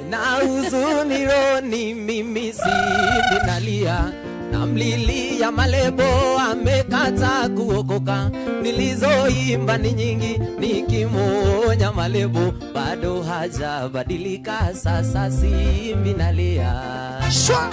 na huzuni roni mimi simbi nalia, namlilia malebo amekata kuokoka. Nilizoimba ni nyingi nikimuonya malebo, bado hajabadilika, sasa simbi nalia. Shwa!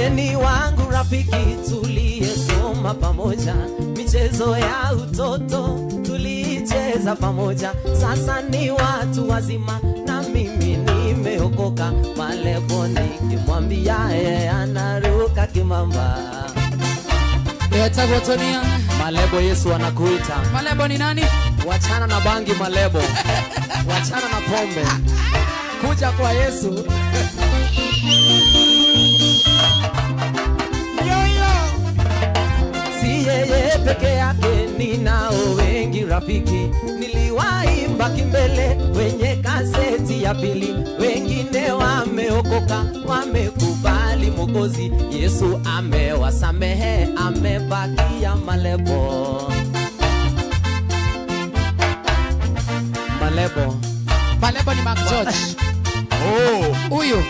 Yeni wangu rafiki tuliyesoma pamoja, michezo ya utoto tulicheza pamoja. Sasa ni watu wazima na mimi nimeokoka. Malebo nikimwambia yeye anaruka kimamba. Yatagotonia Malebo, Yesu anakuita. Malebo ni nani? Wachana na bangi malebo. Wachana na pombe. Kuja kwa Yesu. Si yeye peke yake, ninao wengi rafiki. Niliwaimba kimbele kwenye kaseti ya pili. Wengine wameokoka, wamekubali Mwokozi. Yesu amewasamehe, amebakia malebo. Malebo. Malebo ni Mark George. Huyu.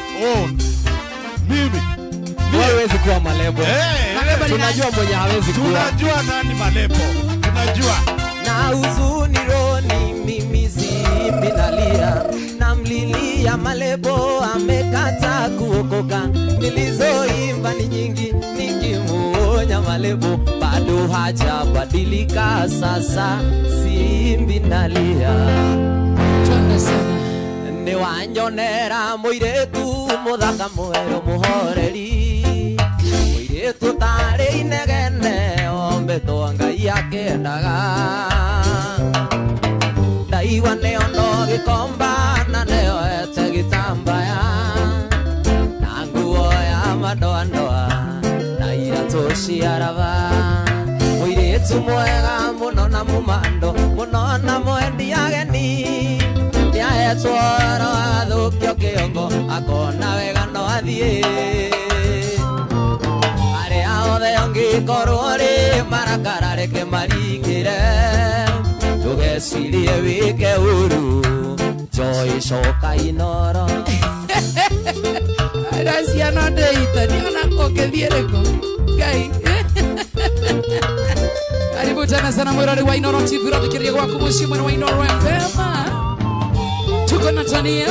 Mimi. Hawezi kuwa malebo. Malebo ni tunajua mwenye hawezi kuwa. Tunajua nani malebo. Tunajua. Na huzuni roni mimi simbi nalia, namlilia malebo amekata kuokoka. Nilizoimba ni nyingi nikimuonya malebo, bado hajabadilika, sasa simbi nalia. Twende sana. Ni wanjonera muiretu muthaka mwero muhoreri, muiretu tari inegene ombe to Ngai akendaga. Ndaigua neono gikomba na neo ete gitambaya, na nguo ya madoa na iratu ciaraba. Muiretu mwega muno na mumando, muno na mwendi ageni. Yaetwaro athukio kiongo, akona wega no athie. Aria othe ongikorwo ri marakara reke maringire, tugecirie wike uru joy coka inoro. Aracia no ndeita ni ona kokethiereko Ngai. Karibu tena sana mwirori wa Inoro TV, radikiria gwaku muciĩ mwena wa Inoro FM. Tuko na Tania.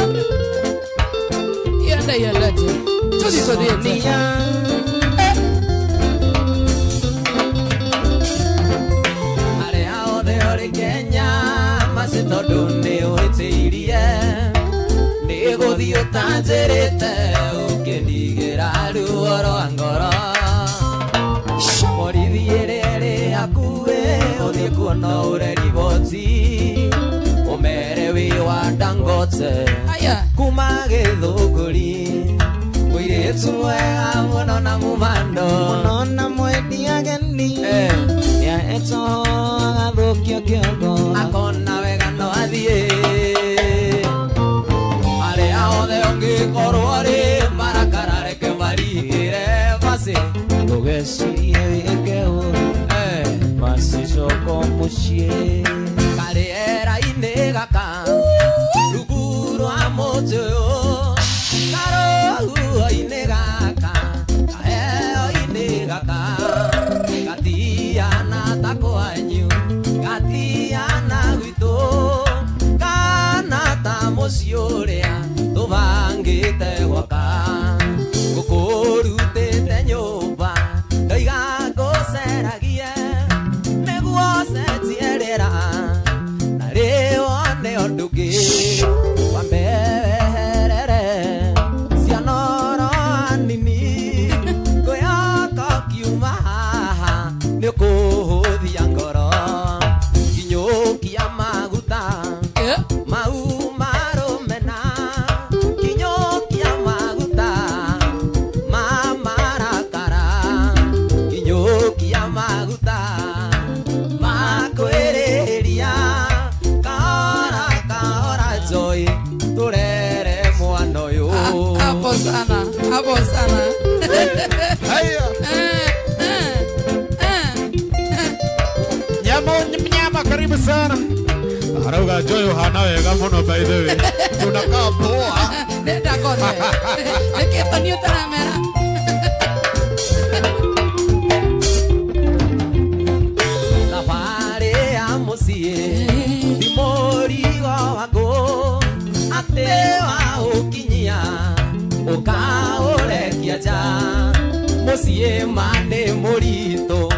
Yenda tu. Tuzi. Aria othe ori Kenya macitondo ni witiirie, ni guthii utanjirite ukindigira ruo rwa ngoro. Morithiire hakuhe uthie kuona ureri boti, umere wi wa Dangote kuma Githunguri. Muiretu mwega muno na mumando, muno na mwendi ageni. Yaeto agathukio kiongo, akona wega no athie. Aria othe ongikorwo ri marakara reke marigire basi, tugecirie wike uru basi coko muciĩ. Kariera-inĩ gaka rungu rwa mũtĩ ũyũ, karohuo-inĩ gaka, kaheo-inĩ gaka, gatiana ta kwanyu, gatiana gwitũ, kana ta mũciĩ ũrĩa tũbangĩte gwaka. Ngũkũrutĩte nyũmba, ndoiga ngũceragie, nĩguo cenjie rĩera na rĩone ũndũ ũngĩ. Wambe weherere cianoro Hapo sana. Hapo sana. Haya. Mnyama karibu sana. Arauga Joyo hana wega muno by the way. Tunakaa poa. Nenda kote. Nikito ni utaramera. Na pare amusie Dimorigo wako Atewa ukinyia Ukaorekia ja Musie mane morito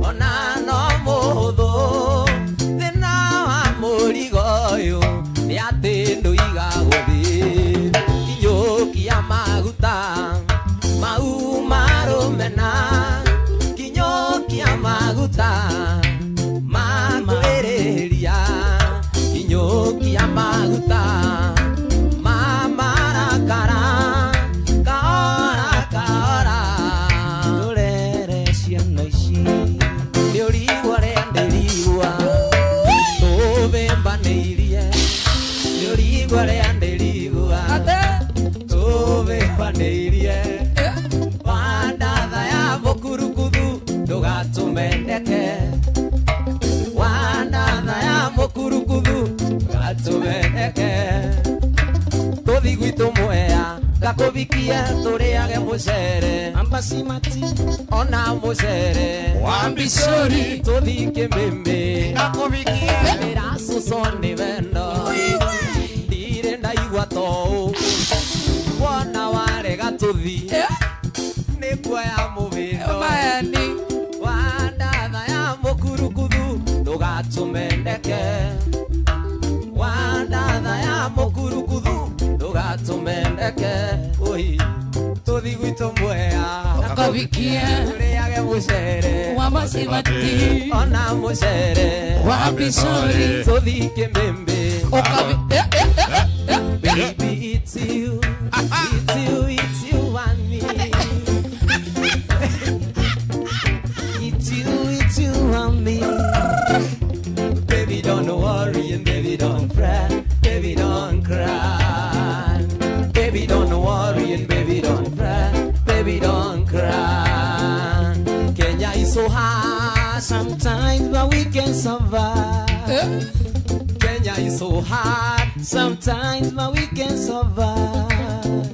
Ona no muhuthu Thina wa murigo uyu Ni ati nduiga guthi Kinyokia maguta Mau marumena Kinyokia maguta Makuereria Kinyokia maguta Mamarakara Kaora kaora Nurere ciana ici Niurigwa ria ndirigwa Tuvimbanĩirie Niurigwa ria ndirigwa Tuvimbanĩirie Wandatha ya mũkurukuthu ndũgatũmendeke Wandatha ya mũkurukuthu ndũgatũmendeke Tũthi gwitũ Mwea ngakũbikie tũrĩage mũcere Ambasimati ona mũcere Wambicori. Tũthi Kĩmĩmĩ Ngakũbikie. Mĩracuco nĩ wendo Ndirĩ ndaigua toũ Wona warega tũthi Nĩ kuoya mũbĩndo Mayani. Wandatha ya mũkurukuthu ndũgatũmendeke Wandatha ya mũkurukuthu ndũgatũmendeke Oi tũthi gwitũ Mwea Ngakũbikie. tũrĩage mũcere Wambasimati. ona mũcere Wambicori. tũthi Kĩmĩmĩ Ukabi. Baby, it's you, it's you and me. It's you and me. Baby, don't worry and baby, don't fret. Baby, don't cry. Baby, don't worry and baby, don't fret. Baby, don't cry. Kenya is so hard sometimes, but we can survive. Kenya is so hard sometimes, but we can survive.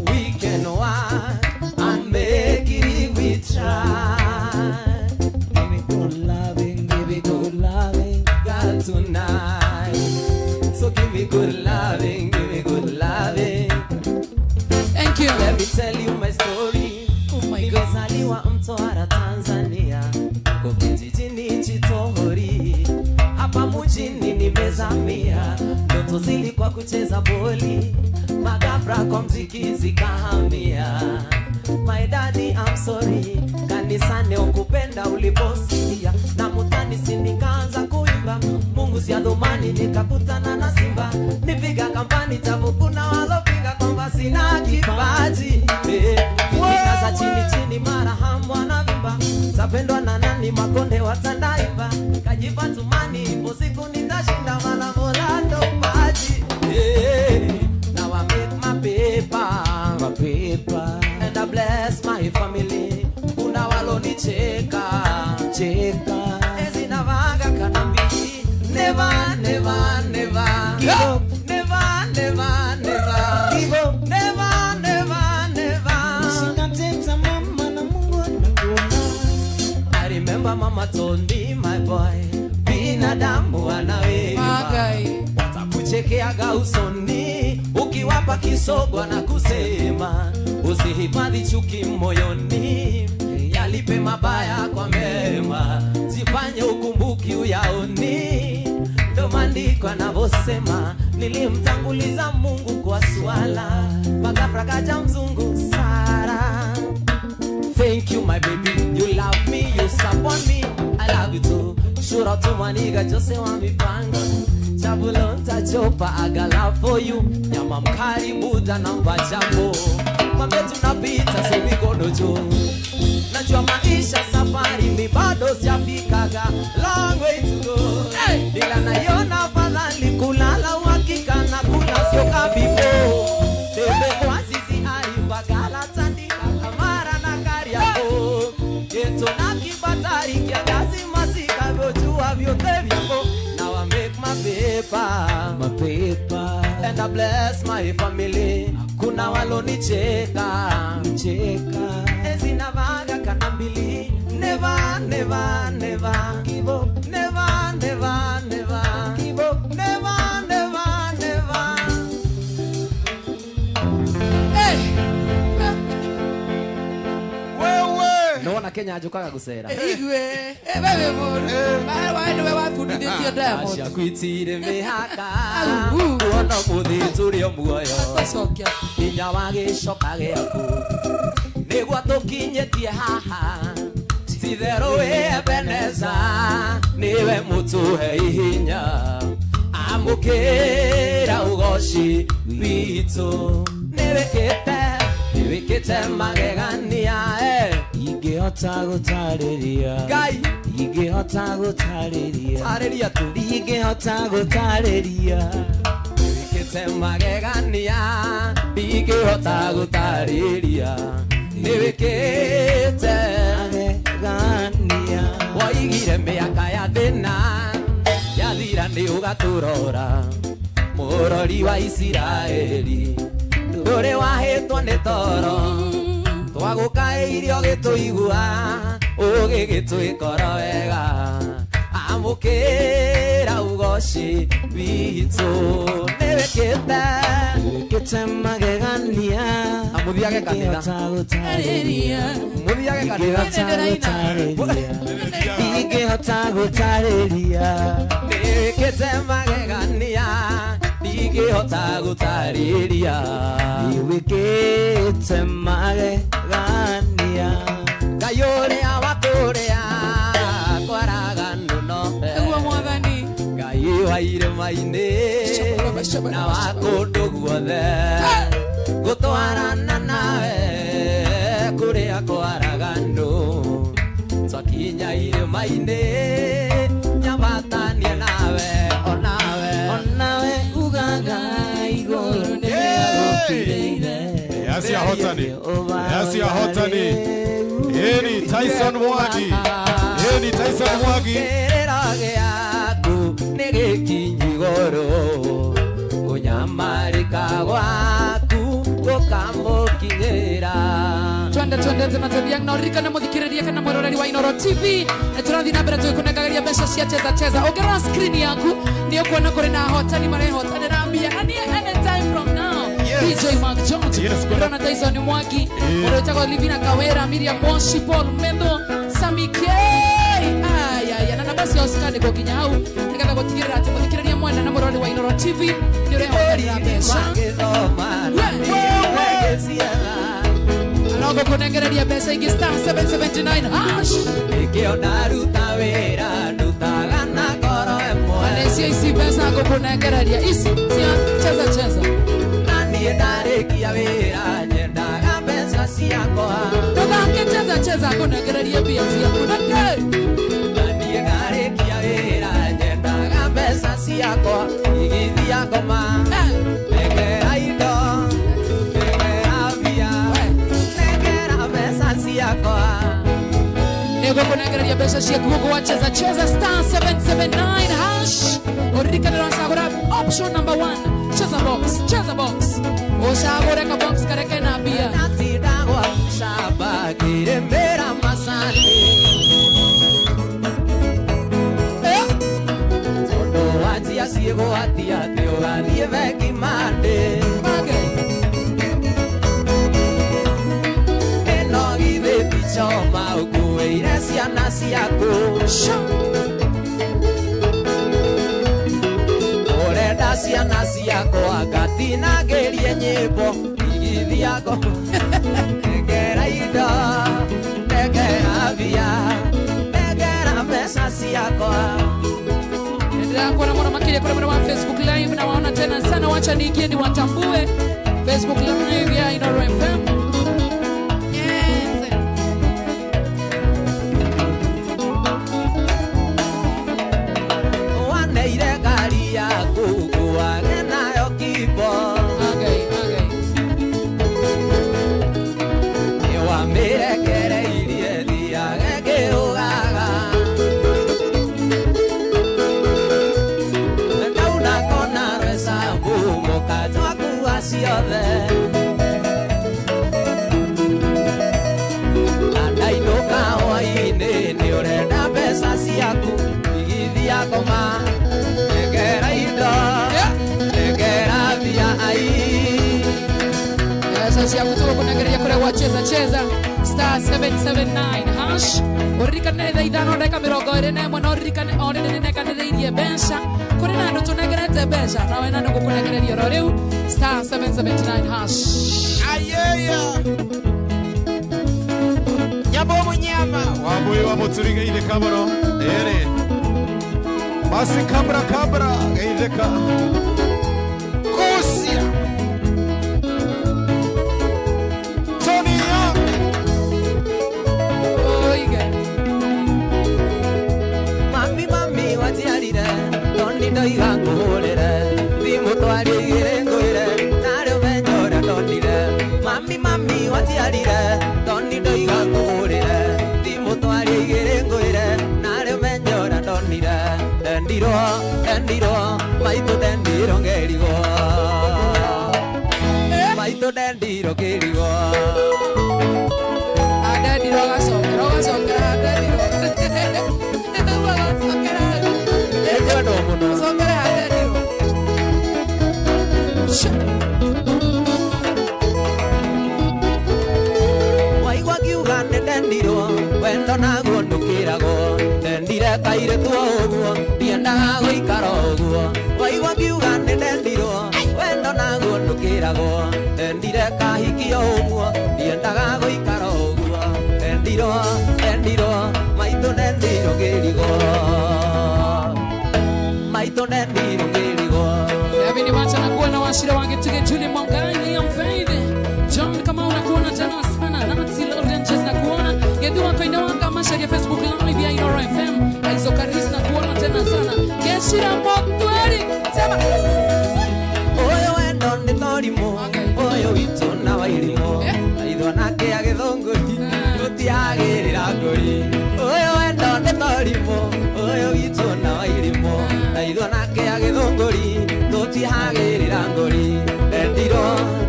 We can work and make it if we try. Give me good loving, God tonight. So give me good loving, Thank you. Let me tell you my story. Oh my God. Nimezaliwa Mtwara, Tanzania, kwa kijijini Chitohori. Hapa mjini nimezamia, ndoto zilikuwa kucheza boli, magafra kwa mziki zikahamia. My daddy I'm sorry, kanisani ukupenda uliposikia, na mutani nikaanza kuimba, Mungu si adhumani nikakutana na Simba, nipiga kampani tabu kuna walopiga kwamba sina kipaji. Nikaza chini mara hambwa na vimba, zapendwa na nani Makonde watandaimba, kajipa tumani ipo siku nitashinda mala mola ndo maji. Now I make my paper, and I bless my family. Kuna walonicheka ezi navaga kanambi, never give up, never give up, never. Usikateta mama na Mungu anakuona. I remember mama told me, my boy, binadamu wanaweza Magai. watakuchekeaga usoni ukiwapa kisogwa na kusema usihifadhi chuki moyoni, yalipe mabaya kwa mema, zifanye ukumbuki uyaoni. Ndo maandiko yanavyosema, nilimtanguliza Mungu kwa swala, magafra kaja mzungu Sara. Thank you my baby, you love me, you support me, I love you too. Shout out to my nigga Jose wa mipango, Chabulonta chopa I got love for you. Nyama mkari Buddha na mbachambo, mambe tunapita so mikono juu. Najua maisha safari mi bado sijafikaga, long way to go. Ila naiona afadhali kulala uhakika na kula sio kabifo. Tebe kwa sisi ari mapepa and I bless my family. Kuna walonicheka ezinavaga kanambili. Never, never, never give up. Never, never, never give up. Never, never, never. Hey! Wewe. No wana Kenya ajukaga gusera. Igwe, bebe moru. Wewe wafundithio Diamond. Acia kwitire mihaka. Au. Kuona muthi turio muoyo. Atacokya. Hinya wa gicoka giaku. Nigwa tukinyetie haha. Titherũ Ebeneza niwe mũtũhe ihinya. Amũkĩra ũgoci witũ. Nĩwĩkĩte magegania ingĩhota gũtarĩria. Ngai ingĩhota gũtarĩria. Tarĩria tu. Ingĩhota gũtarĩria. Nĩwĩkĩte magegania ingĩhota gũtarĩria. Nĩwĩkĩte magegania. Waigire mĩaka ya thĩna yathira nĩ ũgatũrora. Mũrori wa Isiraeli ndũrĩ wahĩtwo nĩ toro. Twagũkaĩirio gĩtũigua ũgĩgĩtwĩkora wega. Amũkĩra ũgoci witũ. Nĩwĩkĩte magegania. Amũthiage kanitha. Mũthiage kanitha. Ingĩhota gũtarĩria. Nĩwĩkĩte magegania. Ingĩhota gũtarĩria. Nĩwĩkĩte magegania. Ngai ũrĩa watũrĩa kwaraganu no. Eguo mwathani. Ngai wa irĩma-inĩ na wa kũndũ guothe. Gũtwarana nawe kũrĩa kwaraganu. Twakinya irĩma-inĩ nyambatanie nawe onawe ugaga igũrũ nĩgũkĩrĩire. Asia hotani. Eni Tyson Mwangi. Kĩrĩro gĩaku nĩ gĩkinyi igũrũ. Kũnyamarĩka gwaku gũkamũkinyĩra. Twende tena tuliang na rika na muthikiriria kana mweroreri wa Inoro TV. Na turathi na mbere tukunengagiria mbeca cia cheza. Ongera screen yaku ni ukuona kuri na hotani marehotanira mbia anytime from now. DJ Mark Jones, Rona Tyson Mwangi, Orotako Livina Kawera, Miriam Moshi, Paul Mendo, Sami K. Na nabasi Oscar de Goginyau, nikaba gutigirira ati muthikiriria mwana na mweroreri wa Inoro TV ni urehotanira mbeca. Anogo kunengereria pesa ingi star 779 hash. Ikiona ruta wĩra ndutaga na ngoro ĩmwe. Alessia isi pesa ako kunengereria isi cheza. Na niĩ ndarĩkia wĩra nyendaga mbeca ciakwa. Ndũgake cheza kunengereria mbia ciaku nake. Na niĩ ndarĩkia wĩra nyendaga mbeca ciakwa. Igithia ngoma. Negera indo. Nego kunengereria pesa ciaku gwa cheza star 779 hash. Orika ndasagura option number 1 cheza box. Osagura ka box kareke na bia. Natidagwa shaba kirembera masani. Todo watia siego atia teoga nieve kimande. Choma ukueire ciana ciaku. Urenda ciana ciakwa ngatinagĩrie nyĩmbo igithia ngoma. Negera indo, negera mbia, negera mbeca ciakwa. Endelea kuona mwana makili kule mwana wa Facebook live na waona tena sana. Wacha niingie niwatambue Facebook live ya Inoro FM. ciothe ndainũka hwaĩ-inĩ nĩ ũrenda mbeca ciaku igithia ngoma negera indo negera mbia pesa ciaku tũgũkũnengereria kũrĩa gwa cheza star 779 hash ũririkane thaa ithano ndagĩka 21 na ũririkane orĩrĩ nĩnenganĩrĩirie mbeca kũrĩ na andũ tũnengerete mbeca nawe na nĩngũkũnengereria oro rĩu star 779 hash ayeya nyambo munyama wambuĩ wa mũturi geithĩka mũno ĩrĩ basi kabra geithĩka kusia ndoiga ngũhũrĩre thimũ twarie igĩrĩ ngwĩre narĩ ũmenye ũrĩa ndonire mami watiarire toni ndoiga ngũhũrĩre thimũ twarie igĩrĩ ngwĩre narĩ ũmenye ũrĩa ndonire ndendirwo maitũ ndendirwo ngĩrigwo maitũ ndendirwo ngĩrigwo ndendirwo gacokera ndendirwo waigua ngiuga nĩ ndendirwo wendo naguo ndũkĩragwo ndendire kairĩtu ũguo ndiendaga gũikara ũguo waigua ngiuga nĩ ndendirwo wendo naguo ndũkĩragwo ndendire kahikio ũguo ndiendaga gũikara ũguo ndendirwo maitũ ndendirwo ngĩrigwo maitũ ndendirwo ngĩrigwo David Macha nakuwa na washira wange tuge Julie Mongai ya mfaidhi John kama unakuona tena sana na Matsila Oranges nakuona Gedu wako inawanga mashari ya Facebook live ya Inoro FM Aizo Karis nakuona tena sana Keshira Moktuari Sema Oyo wendo nĩ thorimo Oyo witũ na wairimo Aithwa nake agĩthũngũri Tũtiagĩrĩra ngũri Oyo wendo nĩ thorimo Oyo witũ na wairimo Aithwa nake agĩthũngũri Tũtiagĩrĩra ngũri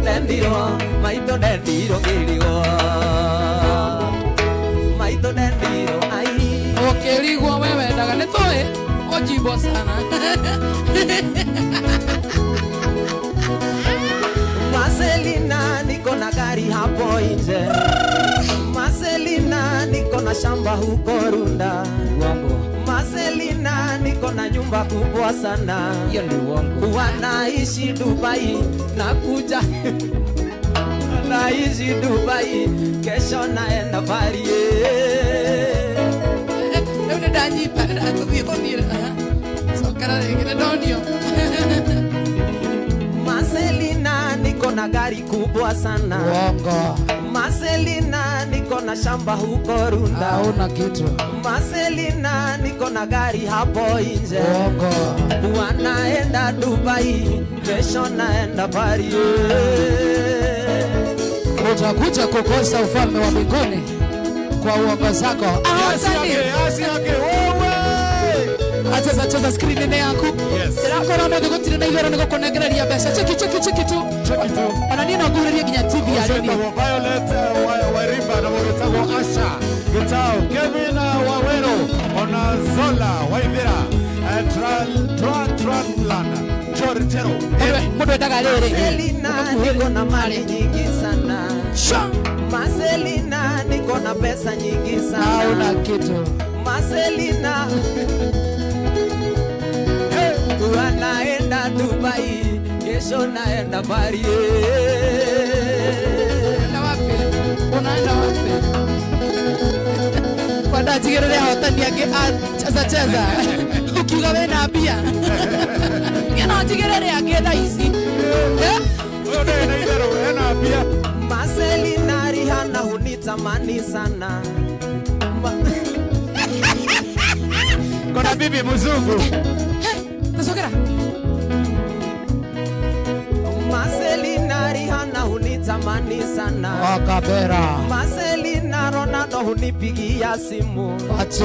Ndendirwo maitũ ndendirwo ngĩrigwo maitũ ndendirwo Ũkĩrigwo wewe ndaga nĩ tũĩ Ojimbo sana Marcelina niko na gari hapo nje Marcelina niko na shamba huko Runda Marcelina niko na nyumba kubwa sana Hiyo ni uongo Wanaishi Dubai nakuja Naishi Dubai kesho naenda Paris Leo ni danyi para kuthira Sokara ngine donio Marcelina niko na gari kubwa sana Uongo Marcelina niko na shamba huko Runda Hauna kitu Marcelina niko na gari hapo nje Uongo Wanaenda Dubai kesho naenda Paris Utakuja kukosa ufalme wa mbinguni kwa uongo zako asiake wewe Acheza screen yako Sira na ndio tiri na igoro niko kunegereria mbeca cheki tu Ananina ngureria ginya TV ya Violet Warimba na Moretago Asha Gitao Kevin Wawero Ona Zola Waivira Tranlana Georgero Mudo ndaga rere Marcelina niko na mali nyingi sana Marcelina niko na pesa nyingi sana Hauna kitu Marcelina Wanaenda Dubai kesho naenda Paris Unaenda wapi Kwa dajigerere hotani yake cheza Ukiuga wena bia Yana jigerere yake daisi Oyo na idero ena bia Marcelina Rihanna hunitamani sana Kona bibi mzungu Nasogera Marcelina Rihanna Rihanna hunitamani sana. Wakabera. Marcelina Ronaldo hunipigia simu. Pato.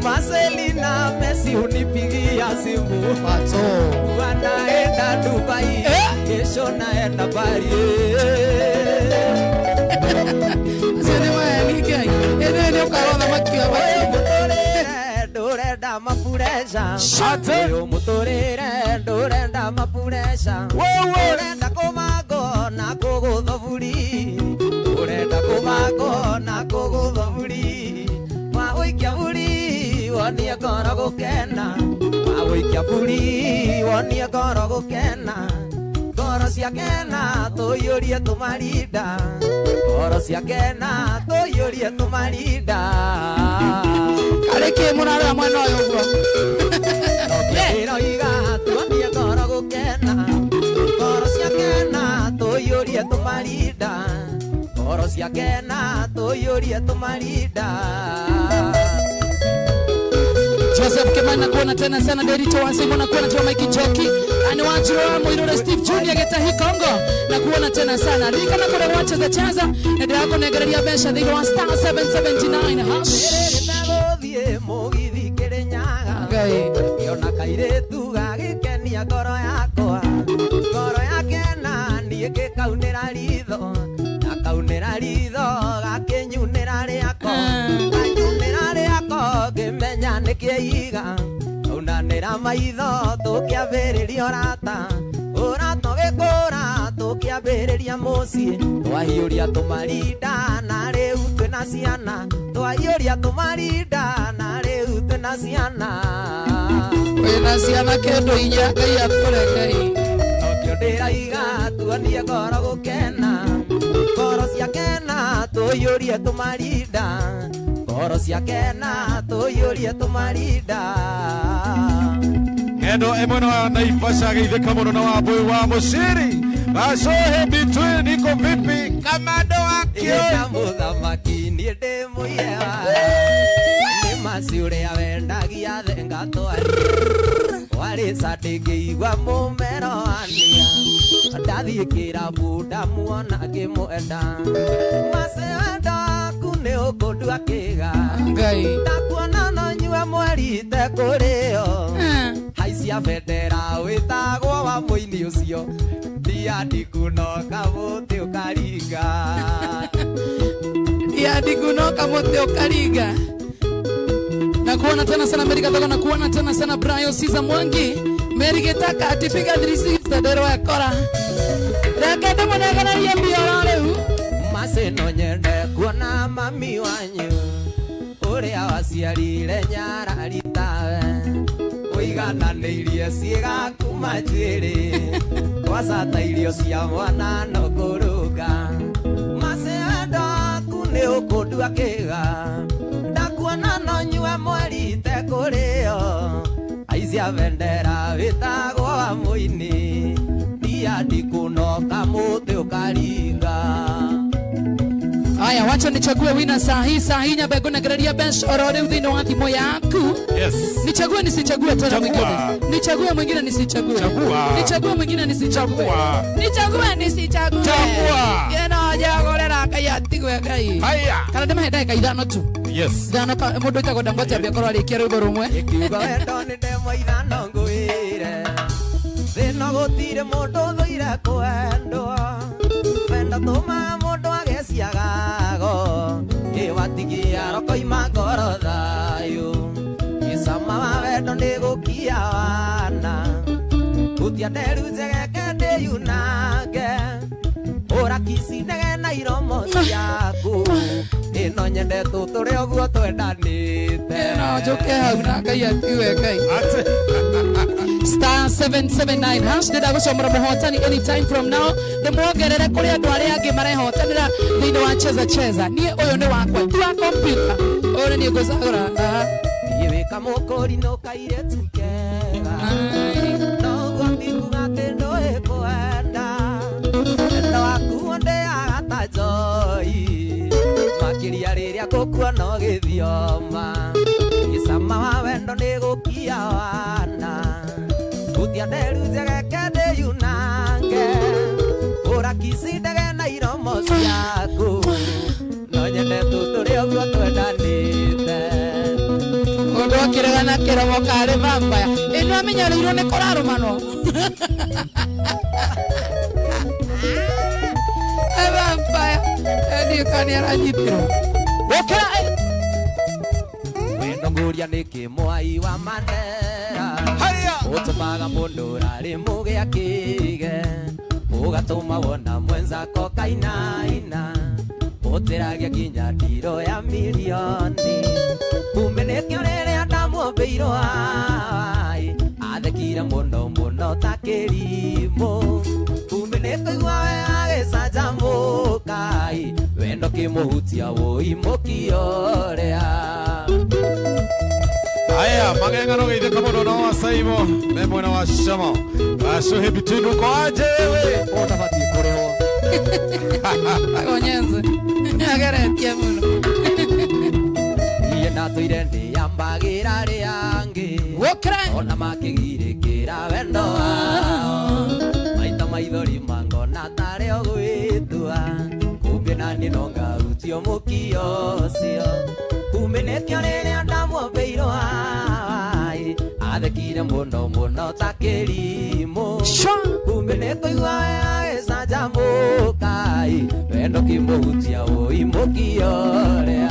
Marcelina Messi hunipigia simu. Pato. Wanaenda Dubai, kesho naenda Paris. Sinema ya ligai. Ene ukaona makia basi. Dorenda mapuresha. Shate. Mutorere dorenda mapuresha. Wewe. Dorenda komago na kogothovuri. Dorenda komago na kogothovuri. Waoikia buri wonie ngoro gukena. Waoikia buri wonie ngoro gukena. Ngoro ciakena tuyurie tumarinda. Ngoro ciakena tuyurie tumarinda. Kareke munara mwana uyo. Ero iga tuanie ngoro gukena. Ngoro ciakena tuyurie tumarinda. Ngoro ciakena tuyurie tumarinda. Joseph Kimani nakuona tena sana. Derito Wansimu nakuona tena. Mike Joki ani wajiro Moirore Steve Junior Getahi Kongo nakuona tena sana. Rika na kule wacheza cheza ndio yako negereria besha dhidi wa star 779 hash Nagodhie mugithi Kirinyaga. Yona kairetu gagikenia ngoro yakwa. Ngoro yakena nie gikaunira ritho. Akaunira ritho gakinyunira riako. Anyunira riako ngimenya nikiiga. Unanira maitho tukiambiriria orata. Orata gikura tukiambiriria mucii. Twahiuria tumarinda na riu twina ciana. Twahiuria tumarinda na riu twina ciana. wena ciana kendo inya Ngai akurekai. Okio ndiraiga tuonie ngoro gukena. Ngoro ciakena tuyurie tumarinda. Ngoro ciakena tuyurie tumarinda. Ngendo emwe na Naivasha geithika muno na Wambui wa Muciri. Gacohe between iko vipi kamando wakio. Ika muthamaki nie ndi muyewa. Ni maciuria wendagia thenga twari. Wari sadingiigua mumero ania. Ndathie kirabu ndamuona ngimwenda. Macewenda kune ukundu akiga. Ngai. Ndakuona no nyue mwerite kurio. Haisia bendera witagwo wa muini ucio. Ndiandi kunoka muti ukaringa. Ndiandi kunoka muti ukaringa. Nakuona tena sana Amerika toka nakuona tena sana Brian Siza Mwangi. Merigitaka atipiga 360 dero yakora. Rakete mwanagana yembio leo. Maseno nyende kuona mami wanyu. Uria waciarire nyarari tawe. Uigananirie ciega kuma njwiri. Twacata irio cia mwana no kuruga. Macendo kune ukundu akiga. Ndakuona no nyue mwerite kurio. Aizia bendera witagwo wa muini. Ndiandi kunoka muti ukaringa. Aya, wacha nichague wina sahi Nyabego nagereria bench orore udhini wa thimo yaku. Yes. Nichague nisichague tena mwingine. Nichague mwingine nisichague. Chagua. Nichague mwingine nisichague. Chagua. Nichague nisichague. Chagua. Yena jagorera kaya tigwe kai. Haya. Kana ndema heda kaithano tu. Yes. Thano ka mundu itago Dangote abiakoro alikia rwimbo rumwe. Ikiuga wendo ni ndemo ithano ngwire. Thina gutire mundu thuire kwendwa. Wenda tuma mundu ageciagago. Iwatigia roko ima ngoro thayu. Isama wa wendo ni gukia wana. Gutia nderu njegeke ndiyunange. Ora kisi ndege na iromo ciaku. Ino nyende tuturi oguo twendanite. Yena joke hau na kai atiwe kai. Ate. Star 779 hash ndenda gucomora muhotani anytime from now. Ndimwongerere kuri andu aria angi marehotanira thiini wa cheza. Nie uyu ni wakwa tu wa computer. Uyu ni nguzagura. Iwika mukuri no kaire tukega. No gwatiga tendo ekwenda. Endo akuonde agatajoi. Makiria riria gukuona githioma. Isama wa wendo ni gukia wana. Gutia nderu njegeke ndiyunange. urakisindage na iromo ciaku no nyende tuturio guo twendanite Ondo akiraga na kiromo kare vampire ino amenyareirwo ni kurarumano vampire ndio kani aranyitiro okera wendo nguria niki mwai wa mandera utumaga mundu rari mugia kige ugatuma wona mwenzako kainaina utiragia nginya ndiro ya milioni kumbe nikio riria ndamwombeirwo ai athekire muno muno ta kirimo kumbe nikuigua agicanjamukai wendo kimuhutia woimukioria Aya, magengano geithe kamono na wasaibo memwe na washama Bashohe bitinu kwa ajewe utabati kureho agonyenze ageretie muno iye natuire ndiyambagira riangi okera ona makigirikira wendo wao maita maithori mangona tare ogwitua kumbe nani no ngarutio mukio cio kumbe nekio riria ndamwombeirwo ai athekire muno muno ta kirimo kumbe nikuigua agicanjamukai wendo kimuhutia woimukioria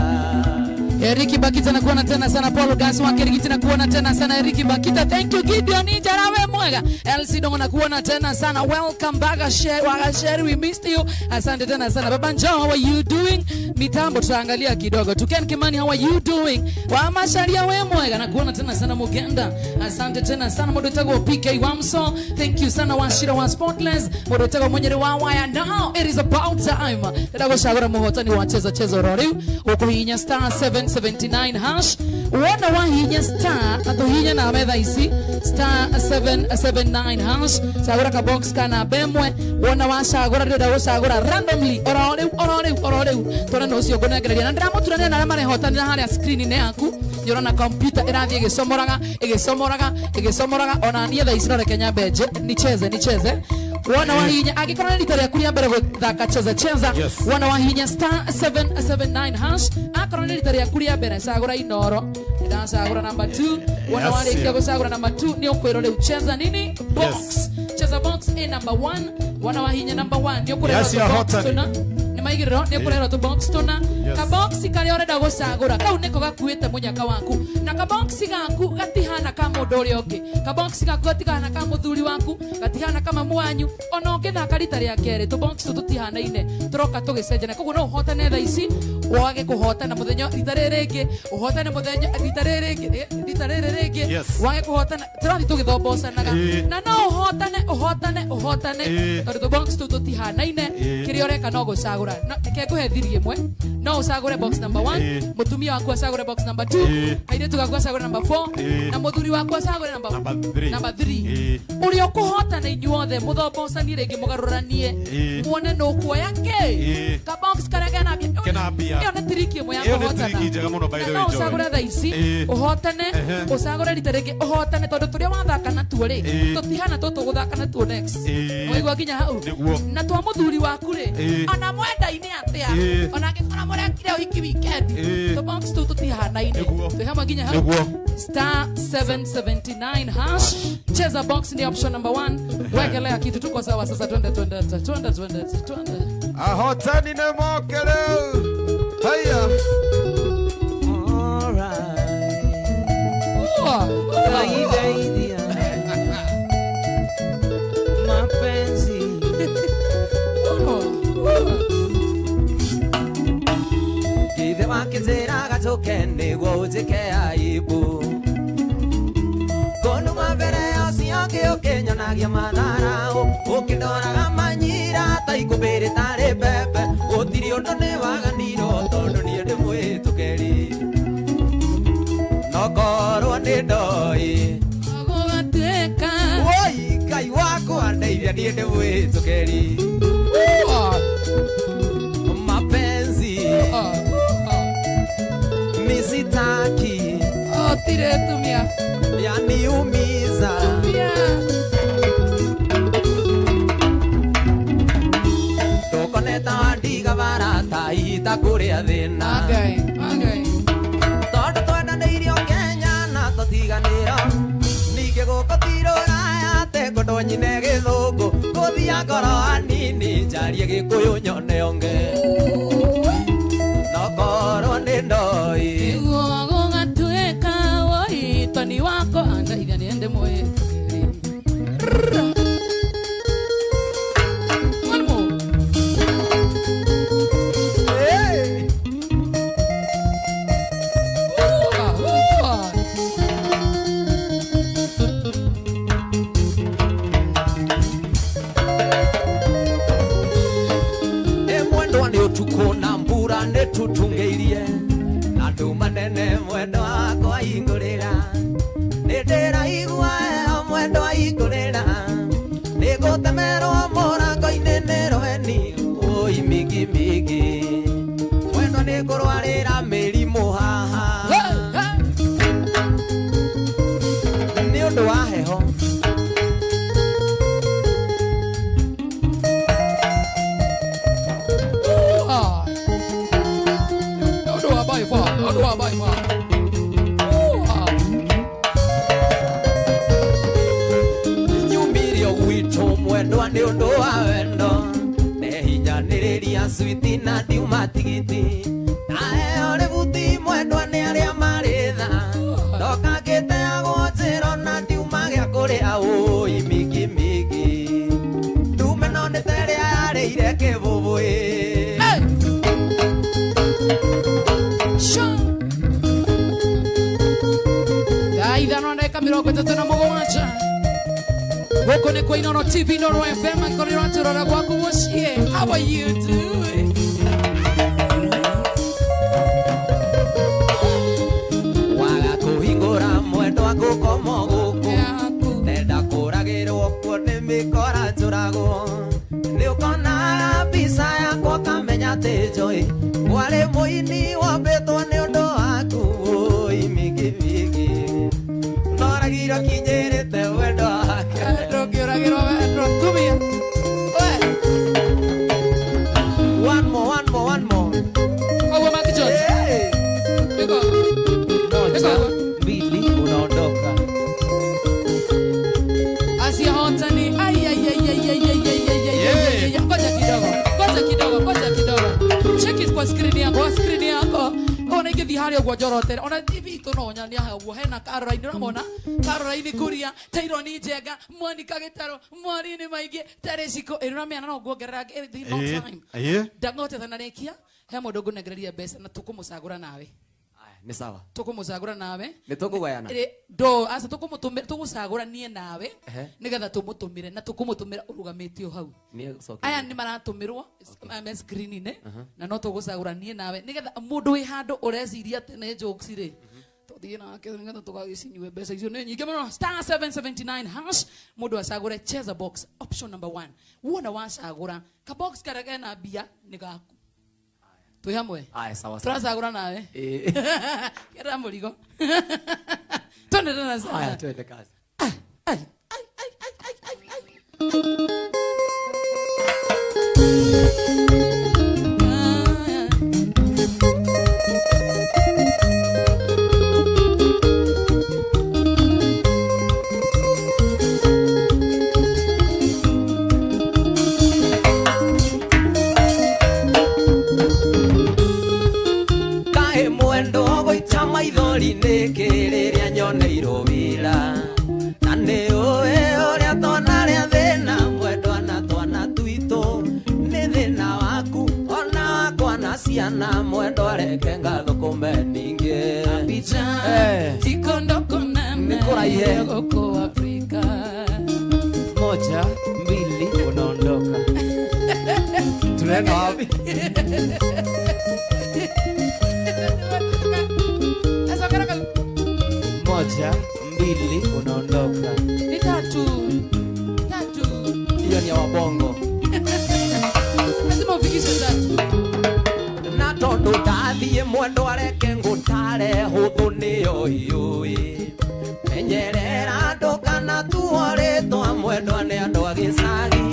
Eriki Bakita na kuona tena sana Paulo Gas wake Eriki na kuona tena sana Eriki Bakita thank you Gideon Jarawe mwega LC Dongo na kuona tena sana welcome back share we missed you asante tena sana Baba Njoo how are you doing mitambo tutaangalia kidogo Tuken Kimani how are you doing wa masharia we mwega na kuona tena sana Mugenda asante tena sana Modotego PK Wamso thank you sana Washira wa Spotless Modotego mwenyere wa waya now it is about time Tadago shagora muhotani wacheza chezo rori ukuhinya star 779 hash wana wahinya star atohinya na medha isi star 779 hash sagora ka box kana bemwe wana washagora rida washagora randomly orore tona no cio gonegereria na ndira muturania na mare hotanira haria screen ne yaku yorona computer irathie igicomoraga ona nie tha isi no Kenya beje nicheze wana wahinya agikorana ritaria kuria mbere guthaka cheza wana wahinya star 779 hash akorana ritaria kuria mbere sagura inoro ndasagura number 2 wana warikia gusagura number 2 ni ukwiro riu cheza nini box cheza box a number 1 wana wahinya number 1 ni ukwiro box tuna ni maigiriro ni ukwiro to box tuna ka box kari orenda gusagura kau niko gakuite munyaka waku na ka box gaku gatihana ka mundu uri ungi ka box gaku gatihana ka muthuri waku gatihana kama mwanyu ona ungithaka rita ria kere to box tutihanaine turoka tugicenjana koguo no uhotane tha ici wage kuhotana muthenya rita rĩrĩ uhotane muthenya rita rĩrĩ wage kuhotana turathi tugithombocanaga na no uhotane tondu to box tutihanaine kiri oreka no gucagura ke nguhethirie imwe no ucagure box number 1 mutumia waku acagure box number 2 aire tugaku acagure number 4 na muthuri waku acagure number 3 uri ukuhotana inyuothe muthombocanie ringi mugaruranie muone no kuoya ke ka box karega kenabia iyo ne triki imwe ya kuhotana no ucagure tha ici uhotane ucagure rita ringi uhotane tondu turia wathaka na tuo ri tutihana tuguthaka na tuo next muigua nginya hau na twa muthuri waku ri ona mwenda-ini atia ona ngikora murekire uhiki weekend to box tutihanaine tuhama nginya hau star 779 hash cheza box ni option number 1 wekelea kitu tuko sawa sasa twende ahotani na mokele haya alright mapenzi kithe wakizira gacoke niguo unjike aibu kondu mambere acio angi ukinyonagia matharau ukindoraga manyira ta ikubiri tari mbembe gutiri undu ni waganirwo tondu nie ndi mwitukeri nokorwo ni ndoi gugatuika woi Ngai wakwa ndeithia nie ndi mwitukeri mapenzi misitaki tire tumia yaniumiza nitawandiga barata ita kuria thina tondu twendanĩirio Kenya na tũtiganĩro ningĩ gũkũ tirũraya teko ndonyine gĩthũngũ ngũthia ngoro hanini njarie Gĩkũyũ nyone onge nokorwo nĩ ndoi iguo gũgatuĩka woitani wako andaitha niende mwĩkĩri one more mwendwa nĩ ũtukũ na mbura nĩ tũtungĩirie na andũ manene mwendwa wakwa ingũrĩra nĩ ndĩraigua heho mwendwa ingũrĩra nĩ ngũtemerwo mũrango-inĩ nĩ rweni oi mingi mingi mwendwa nĩ ngũrwarĩra mĩrimũ haha nĩ ũndũ wa heho nyumirio gwitũ mwendwa nĩ ũndũ wa wendo nehinyanĩrĩria switi na ndiuma tigiti naheo rĩbuti mwendwa nĩ arĩa marĩ tha ndokangĩteagwo njĩro na ndiuma gĩa kũrĩa ũi mingi mingi ndume no nĩ ta ĩrĩa yarĩire kĩbũbũĩ ithano ndagĩka 37 gũkũ nĩ kwa Inooro TV Inooro FM angĩkorwo ũratũrora gwaku mũciĩ how are you doing waga kũhingũra mwendwa ngũkoma gũkũ nenda kũragĩrwo kuo nĩ mĩkora njũragwo nĩ ũkonaga mbica yakwa kamenya atĩ njũĩ warĩ mũini wombĩtwo nĩ ũndũ waku ũi mingi mingi noragĩrwo kinyĩrĩte wendo wake ndũngĩũragĩrwo wendo tumia one more koguo makicho mbili unaondoka Asia hotani ngoja kidogo check it kwa screen yako ona ingithi haria gwa njorotera ona TV tunonya ni hawo hena Caroline uramona Caroline kuria Taironi Njenga Monica Gĩtaro mwari ni maingi Teresiko iramena no nguongerera no time dangote thanarekia he mũndũ ngũnengereria mbeca na tukũmũcagũra nawe nĩ sawa tukũmũcagũra nawe nĩ tũkũgayana ndo asa tukũmũtũmĩra tũgũcagũra nie nawe nigetha tũmũtũmĩre na tũkũmũtũmĩra ũrugamĩtio hau aya nĩ maratũmĩrwo screen-inĩ na no tũgũcagũra nie nawe nigetha mũndũ wĩ handũ ũreciria atĩ nĩ jokes rĩ tũthiĩ nake nigetha tũgagĩcinyue mbeca icio nĩ nyingĩ mũno star 779 hash mũndũ acagũre cheza box option number 1 wona wacagũra ka box karĩa na mbia nĩ gaku tu hamwe aya sawa turacagũra nawe kera mũrigo twende tena sana aya twende kazi maithori-inĩ kĩrĩrĩa nyoneirwo wĩra na nĩ ũĩ ũrĩa twana rĩa thĩna mwendwa na twana twitũ nĩ thĩna waku ona wakwa na ciana mwendwa reke ngathũkũme ningĩ nĩ kũraihe gũkũ Afrika moja mbili unaondoka tunaenda wapi moja mbili unaondoka ni tatu hiyo ni ya wabongo lazima ufikishe tatu na tondu ndathiĩ mwendwa reke ngũtare hũthũ nĩyo iũĩ menyerera andũ kana tuo rĩtwa mwendwa nĩ andũ a gĩcagi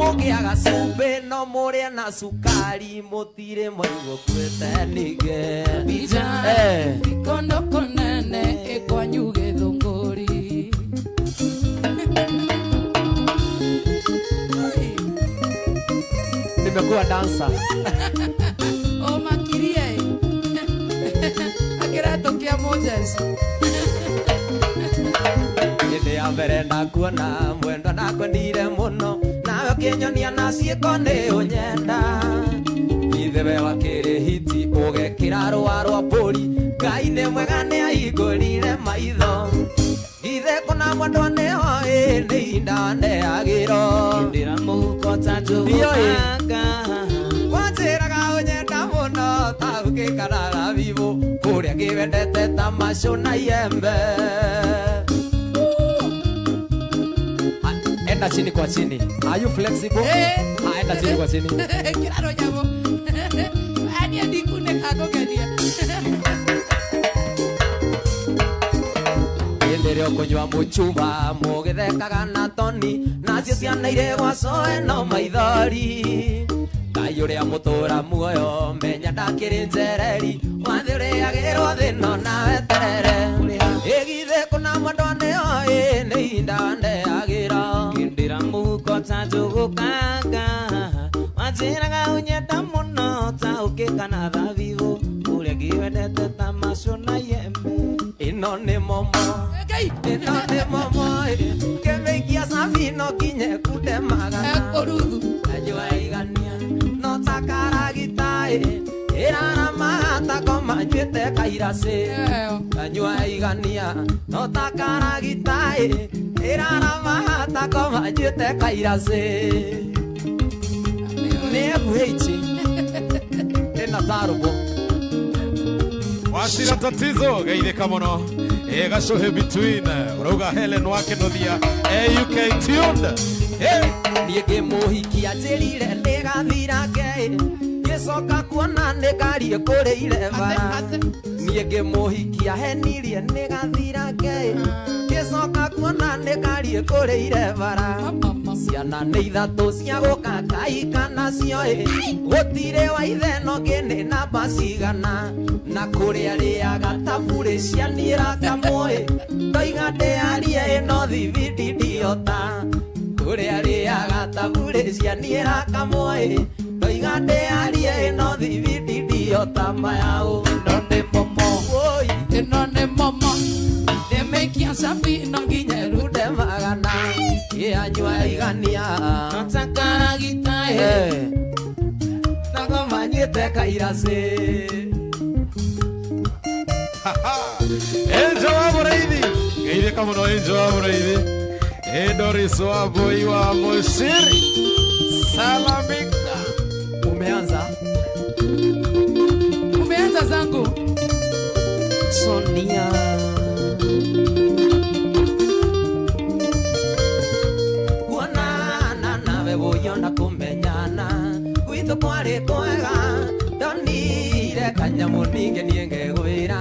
Mugiaga sumbe no muria na sukari mutire maigo kwete nige Bija Kondo konene Ekwanyuge thongori Nimekuwa dancer O makirie Akirato kia Moses Inde ya mbere ndakuona mwendo nakwendire muno nawe kinyonia na ciĩko nĩ ũnyenda ithe wakĩrĩ hiti ũgekĩra rũa rwa mbũri Ngai nĩ mwega nĩ ahingũrire maitho ithe kũna mwendwa nĩ oĩ nĩ ihinda ndeagĩro ndĩra mũhuko ta njũgũkanga wanjĩraga ũnyenda mũno ta ũgĩkana thabibũ kũrĩa ngĩwendete ta macũ na iembe Enda chini kwa chini. Are you flexible? Enda chini kwa chini. Kiraro nyabo. Ani adikune kago gania. Yendereo konywa muchuma mugithekaga na toni nacio ciana ire gwacoe no maithori. Ngai uria mutura muoyo menya ndakiri njereri wathi uriagirwo thino nawe terere. Egithe kuna mwendwa nĩ oĩ nĩ ihinda ndeagĩra Ndĩra mũhuko ta njũgũkanga wanjĩraga ũnyenda mũno ta ũkĩkana thabibũ ũrĩa ngĩwendete ta macũ na iembe ĩno nĩ momo ĩno nĩ momo ngĩmĩikia cabino nginye kunde magana anyua igania no ta karagita ĩrarama ta koma njuĩte kairacĩ anyua igania no ta karagita ĩrarama ta koma njuĩte kairacĩ nĩ ebuhĩici ĩna tarubo Wacira tatizo geithĩka mũno gacuhe between urauga Helen Wakĩnothia UK tuned niĩ ngĩmũhikia njĩrire ndĩgathirake ngĩcoka kuona nĩngariĩ kũrĩire bara niĩ ngĩmũhikia henirie nĩgathirake ngĩcoka kuona nĩngariĩ kũrĩire bara ciana nĩ ithatũ cia gũkanga nacio gũtirĩ wa ithe no ngĩnĩ namba cigana na kũrĩa rĩaga taburĩ cianĩra kamwe ndoiga ndĩarie ĩno thibindi ndiota kũrĩa rĩaga taburĩ cianĩra kamwe ndoiga ndĩarie ĩno thibindi ndiota mayaũ ĩno nĩ momo ĩno nĩ momo ndĩmĩikia cabino nginye runde magana yanyua igania notakaragita nagoma nyuĩte kairacĩ Enjo wa Mũrĩithi geithĩka mũno Enjo wa Mũrĩithi Doris Wambui wa Mũciri Salamika umeanza zangu Sonia kuonana nawe woyona kumenyana gwitũ kwarĩ kwega ndonire kanyamũ ningĩ niĩ ngegwĩra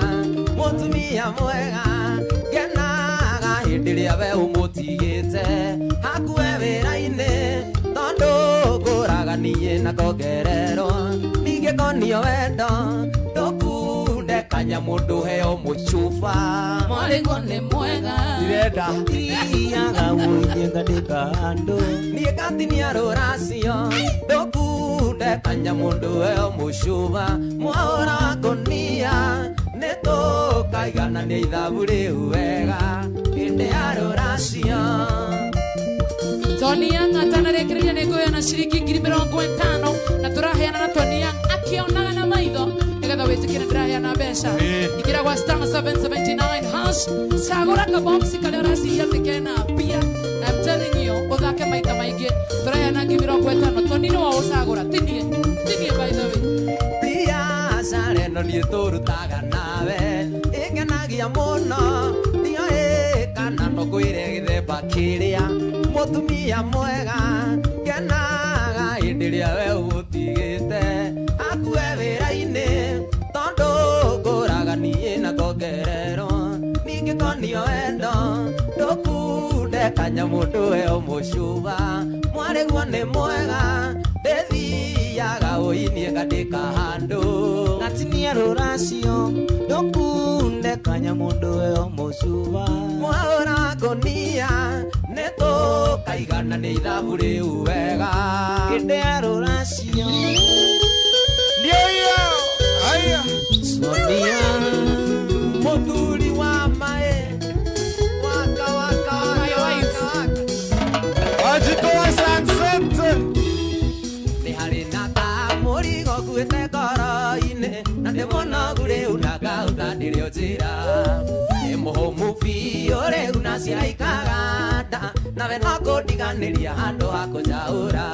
mũtumia mwega ngenaga hĩndĩ ĩrĩa we ũmũtigĩte hakuhe wĩra-inĩ tondũ ngũraga niĩ na kongererwo ningĩ konio wendo ndũkunde kanyamũ ndũheo mũcuba mwarĩguo nĩ mwega ndĩrenda thiaga mũingĩ ngatĩka handũ niĩ ngatinia rũracio ndũkunde kanyamũ ndũheo mũcuba mwaũra wa ngũnia nĩ tũkaiganania ithabu rĩu wega hĩndĩ ya rũracio Tony Young atanarekereria nĩngũheana ciringi 50,000 na tũraheana na Tony Young akĩonaga na maitho nĩgetha wĩtĩkĩre ndĩraheana mbeca ikĩra gwa star 779 hash cagũra kaboxi karĩa ũraciria atĩ kena mbia na I'm telling you ũthake maita maingĩ tũraheana 50,000 Tony nĩ wa ũcagũra tinie by the way biacara ĩno niĩ tũrutaga nawe ĩngenagia mũno ndioĩ kana no ngwĩre gĩthemba kĩrĩa mũtumia mwega ngenaga hĩndĩ ĩrĩa we ũgũtigĩte akuhe wĩra-inĩ tondũ ngũraga niĩ na ngongererwo ningĩ konio wendo ndũkunde kanyamũ ndũheo mũcuba mware guone mwega ndethiaga uinie ngadika handu ngatinia ruracio ndukunde kanya mundu yo mucuba mwaura ngonia neto kaigana ni ithabu riu wega ngindea ruracio Ndio hiyo. Haya. Sonia muthuri wa mae waka waka waka Wajitoa sunset. ni hari na ta murigo kuete koro-ine na ndimona guriu na gauta ndirio njira muhumu biũ rĩu na ciaikaganda nawe no kũndiganĩria handũ ha kũnjaũra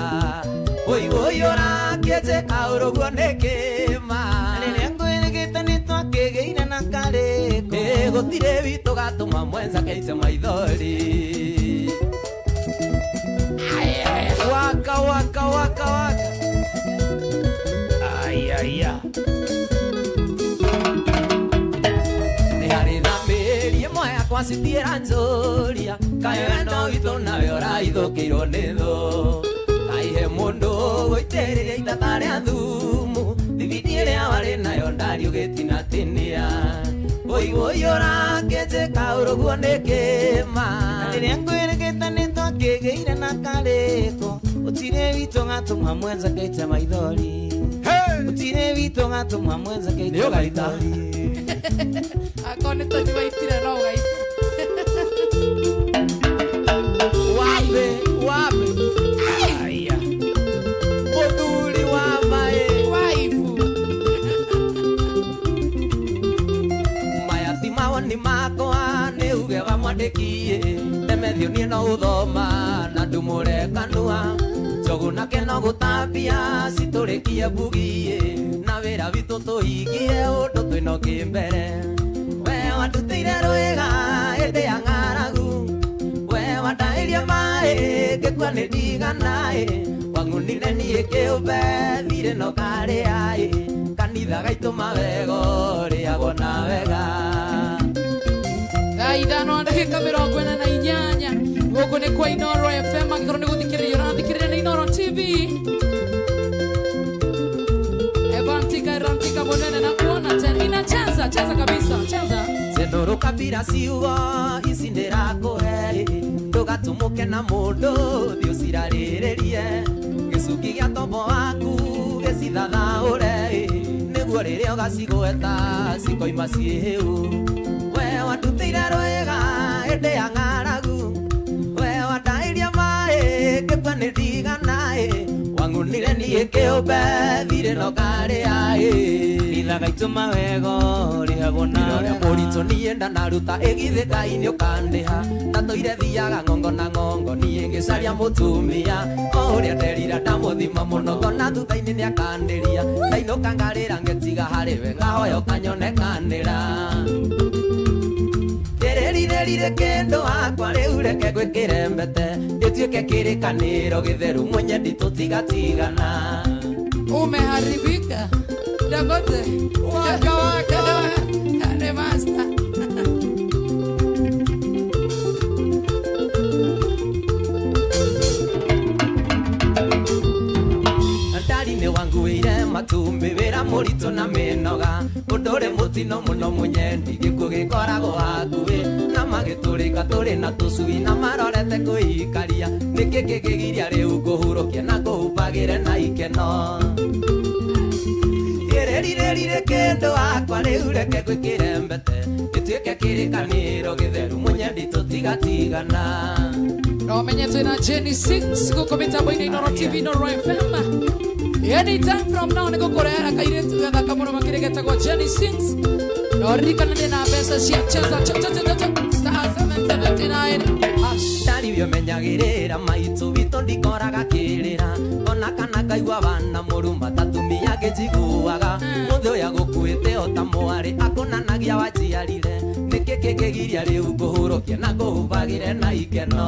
ũigũyũra kĩnjĩka ũrũguo nĩ kĩma rĩrĩa ngwĩrĩgĩte nĩ twakĩgĩire na karĩko gũtirĩ witũ gatũma mwenza keice maithori waka waka waka waka ayaya nĩ harĩ na mĩri ĩmwe yakwa citiĩra njũria kaĩ wendo witũ nawe ũraithũkĩirwo nĩ thũ kaihe mũndũ gũitĩrĩria itata rĩa thumu thibidi ĩrĩa warĩ nayo ndariũgĩtinatinia ũigũyũra kĩnjĩka ũrũguo nĩ kĩma rĩrĩa ngwĩrĩgĩte nĩ twakĩgĩire na karĩko gũtirĩ witũ gatũma mwenza kaite maithori gũtirĩ witũ gatũma mwenza kaite Nĩ ũgaita. maithori Akorwo nĩ tũtigaitire no ũgaita. wape wape aya mũthuri wa maĩ Waifu. maya ti mawoni makwa nĩ uge wamwandĩkie ndemethio niĩ no gũthoma na ndũmũrekanua njogu nake no gũtambia citũrĩkie mbugie na wĩra witũ tũhingie ũndũ twĩnokie mbere we wandutĩire rwĩga hĩndĩ ya ng'aragu we wandaĩria maĩ ngĩkua nĩ ndiganaĩ wang'unire niĩ kĩũmbe thirĩ no karĩaĩ kanitha gaitũ mawega ũrĩagwo na wega Thaa ithano ndagĩka 48 gũkũ nĩ kwa Inooro FM angĩkorwo nĩ gũthikĩrĩria ũrathikĩrĩria nĩ Inooro TV Evantika munene na kuona tena inacheza cheza kabisa cheza cenũrũ kabira ciugo ici ndĩrakũhe ndũgatũmũke na mũndũ thiĩ ũcirarĩrĩrie gĩcungi gĩa tombo waku gĩcithathaũre nĩguo rĩrĩa ũgacigweta cikoima ciĩhĩu we wandutĩire rwĩga hĩndĩ ya ng'aragu we wandaĩria maĩ ngĩkua nĩ ndiganaĩ wang'unire niĩ kĩũmbe thirĩ no karĩaĩ kanitha gaitũ mawega ũrĩagwo na ũrĩa mũritũ niĩ ndanaruta ĩgithĩka-inĩ ũkandĩha ndatũire thiaga ng'ongo na ng'ongo niĩ ngĩcaria mũtumia o ũrĩa nderira ndamũthima mũno ngona thutha-inĩ nĩ akandĩria ndainũka ngarĩra ngĩtiga harĩ we ngahoya ũkanyonekanĩra kĩrĩrirĩrire kĩndũ wakwa rĩu reke gwĩkĩre mbete gĩtuĩke kĩrĩkanĩro gĩtheru mwenyendi tũtigatigana umeharibika Dangote waka waka ane master ndari-inĩ wanguĩire matumbĩ wĩra mũritũ na mĩnoga ũndũ ũrĩ mũtino mũno mũnyendi gĩkuũ gĩkoragwo hakuhĩ na magĩtũrĩka tũrĩ na tũcui na marorete kwĩikaria nĩkĩ kĩngĩgiria rĩu ngũhurũkia na ngũhumbagĩre na ikeno kĩrĩrirĩrire kĩndũ wakwa rĩu reke gwĩkĩre mbete gĩtuĩke kĩrĩkanĩro gĩtheru mũnyendi tũtigatigana no menye twĩna Jenny 6 gũkũ mĩtambo-inĩ Inooro TV Inooro FM anytime from now nĩ gũkũrehera kairĩtu gathaka mũno makĩrĩa getagwo Jenny 6 no ririkana ndĩ na mbeca cia cheza star 779 ndari ũyũ menyagĩrĩra maitũ witũ ndikoraga kĩrĩra ona kana ngaigua bana mũrumba tatumia ngĩnjiguaga mũthĩ ũyũ agũkuĩte o ta mwarĩ akũnanagia wanjiarire nĩkĩ kĩngĩgiria rĩu ngũhurũkie na ngũhumbagĩre na ikeno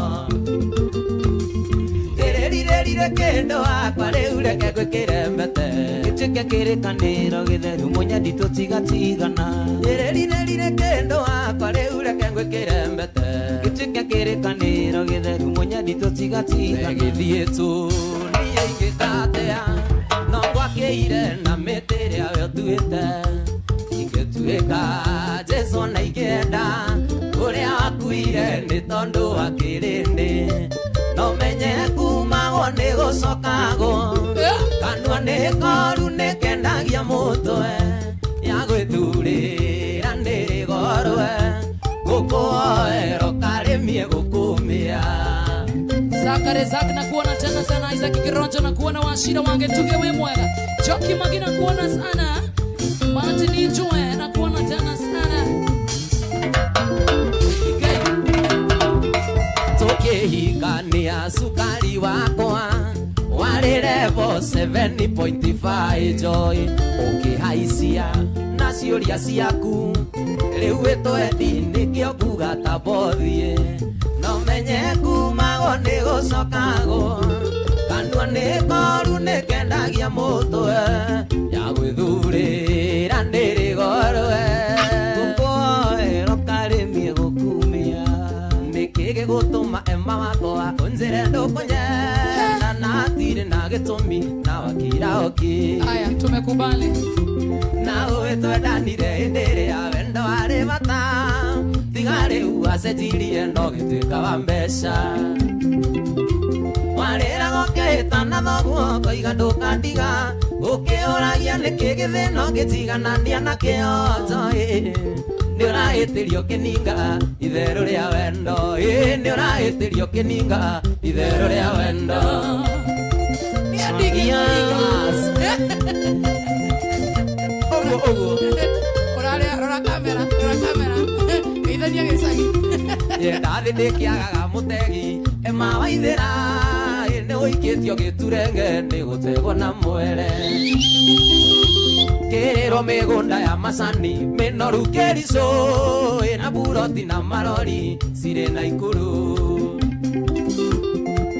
kĩrĩrirĩrire kĩndũ wakwa rĩu reke gwĩkĩre mbete gĩtuĩke kĩrĩkanĩro gĩtheru mũnyendi tũtigatigana kĩrĩrirĩrire kĩndũ wakwa yakwa rĩu reke ngwĩkĩre mbete gĩtuĩke kĩrĩkanĩro gĩtheru mũnyandi tũtigatiga gĩthiĩ tu niĩ ingĩkatea no gwakĩire na mĩtĩ ĩrĩa we ũtuĩte ingĩtuĩka Jesu na ingĩenda ũrĩa wakuire nĩ tondũ wa kĩrĩndĩ no menye kumagwo nĩ gũcokagwo kanua nĩ koru nĩ kendagia mũtwe ya gwĩthurĩra nĩ gorwe gũkũoero karĩmie gũkũmĩa Zakare Zak na kuona tena sana Isaac Kironjo na kuona Washira wange tuge we mwega Joki Magina kuona sana Martin Joe na kuona tena sana Tukihikania sukari wakwa wale level 7.5 joy ukihaisia na ciũria ciaku rĩu wĩtwendi nĩkĩo kuga ta bothie no menye kumagwo nĩ gũcokagwo kanua nĩ koru nĩ kendagia mũtwe ya gwĩthurĩra ndĩrĩ gorwe gũkũoero karĩmie gũkumia nĩkĩ gĩgũtũma ema wakwa ũnjĩre ndũkũnyenda na hatirĩ na gĩtũmi na wakira oki Aya tumekubali na ũĩtwendanire hĩndĩ ĩrĩa wendo warĩ bata tiga rĩu acenjirie no gĩtuĩka wa mbeca warĩragwo kĩhĩta na thoguo koiga ndũkandiga ũkĩũragia nĩkĩ gĩthĩno gĩtiganania na kĩoto nĩ ũrahĩtĩrio kĩninga itherũ rĩa wendo nĩ ũrahĩtĩrio kĩninga itherũ rĩa wendo Ogo Rora kamera Ithania gĩcagi ndathĩ ndĩkĩagaga mũtegi ema waithĩra nĩ ũikĩtio gĩturenge nĩ gũtegwo na mwere kĩrĩrwo mĩgũnda ya macani mĩnoru kĩricũ ĩna buroti na marori cirĩ na ikũrũ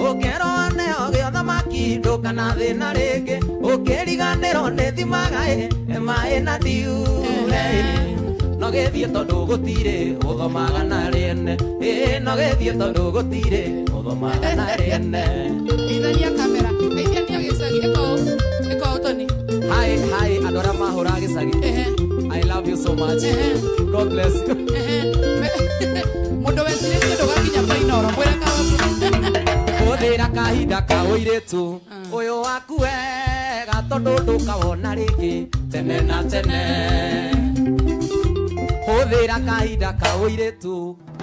ũkerwo nĩho gĩothamaki ndũkana thĩna rĩngĩ ũkĩriganĩrwo nĩ thimaga ema ĩna ndiure no gĩthiĩ tondũ gũtirĩ ũthomaga na rĩene no gĩthiĩ tondũ gũtirĩ ũthomaga na rĩene Ithania kamera Ithania gĩcagi eko Tony Hi andũ arĩa mahũra gĩcagi I love you so much God bless you Mũndũ wecirĩtie ndũgakinya painoro mwĩra hũthĩra kahinda ka ũirĩtu ũyũ waku wega tondũ ndũkawona rĩngĩ tene na tene hũthĩra kahinda ka ũirĩtu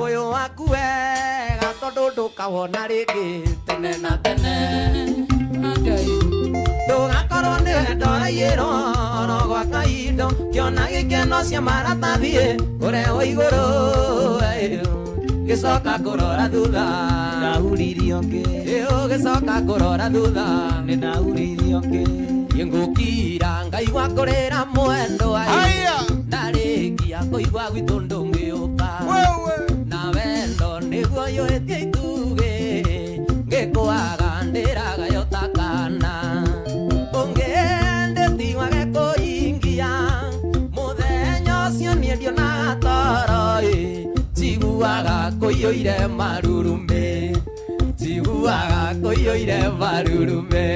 ũyũ waku wega tondũ ndũkawona rĩngĩ tene na tene ndũgakorwo nĩ wendo ũraiyĩrwo oro gwa kahinda kĩona gĩkeno cia maratathi ũrehwo igũrũ gĩcoka kũrora thutha ndahuririo ngĩ gĩcoka kũrora thutha nĩ ndahuririo ngĩ ngũkira ngaigua kũrĩra mwendo na rĩngia kũigua gwitũ ndũngĩũka na wendo nĩguo yũĩtie itugĩ ngĩkwaga ndĩraga yotakana ũngĩende tiwage kũingia mũthenya ũcio niĩ ndionaga toro njiguaga kũiyũire marurumĩ njiguaga kũiyũire marurumĩ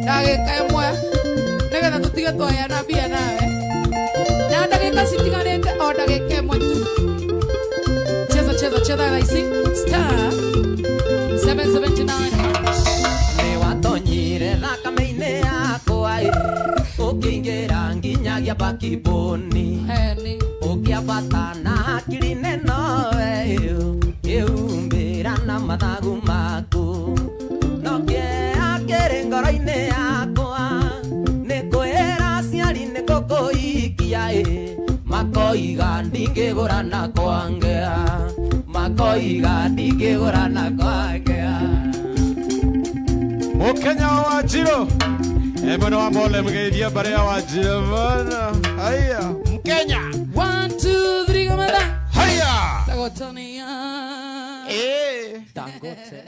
ndagĩka ĩmwe nĩgetha tũtige twaheana mbia nawe na ndagĩka citigarĩte o ndagĩka ĩmwe tu cheza thaici star 779 nĩ watonyire thakame-inĩ yakwa ũkĩingĩra nginyagia bakiboni ũkĩambata na hakiri nenowe kĩhumbĩra na mathagu maku no kĩakĩrĩ ngoro-inĩ yakwa nĩ kwĩra aciari nĩ ngũkũikia makoiga ndingĩgũrana kwangea makoiga ndingĩgũrana kwangea Mũkenya wa Wanjirũ mwena wa mole mgeithia mbere ya Wanjirũ bana haya Mkenya 1 2 3 kamera haya Tagotania Dangote